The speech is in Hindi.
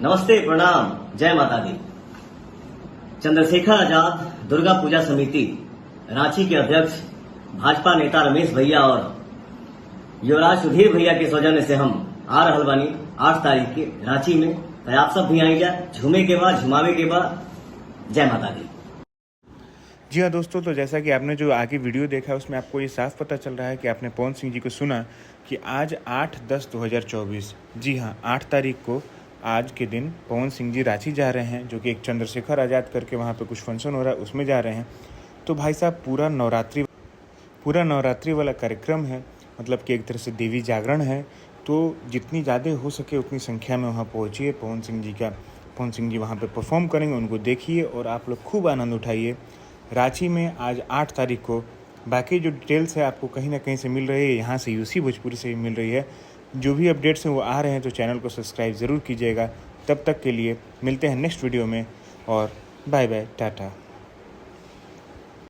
नमस्ते, प्रणाम, जय माता दी। चंद्रशेखर आजाद दुर्गा पूजा समिति रांची के अध्यक्ष भाजपा नेता रमेश भैया और युवराज सुधीर भैया के सौजन्य से हम आ रहल बानी 8 तारीख के रांची में। तो आप सब भी आई जा, झूमे के बाद, झुमावे के बाद। जय माता दी। जी हाँ दोस्तों, तो जैसा कि आपने जो आगे वीडियो देखा है उसमें आपको ये साफ पता चल रहा है कि आपने पवन सिंह जी को सुना कि आज 8/10/2024, जी हाँ 8 तारीख को आज के दिन पवन सिंह जी रांची जा रहे हैं, जो कि एक चंद्रशेखर आज़ाद करके वहाँ पे कुछ फंक्शन हो रहा है उसमें जा रहे हैं। तो भाई साहब पूरा नवरात्रि वाला कार्यक्रम है, मतलब कि एक तरह से देवी जागरण है। तो जितनी ज़्यादा हो सके उतनी संख्या में वहाँ पहुँचिए। पवन सिंह जी वहाँ पे परफॉर्म करेंगे, उनको देखिए और आप लोग खूब आनंद उठाइए। रांची में आज 8 तारीख को बाकी जो डिटेल्स है आपको कहीं ना कहीं से मिल रही है, यहाँ से यूसी भोजपुरी से भी मिल रही है। जो भी अपडेट्स हैं वो आ रहे हैं, तो चैनल को सब्सक्राइब ज़रूर कीजिएगा। तब तक के लिए मिलते हैं नेक्स्ट वीडियो में और बाय बाय, टाटा।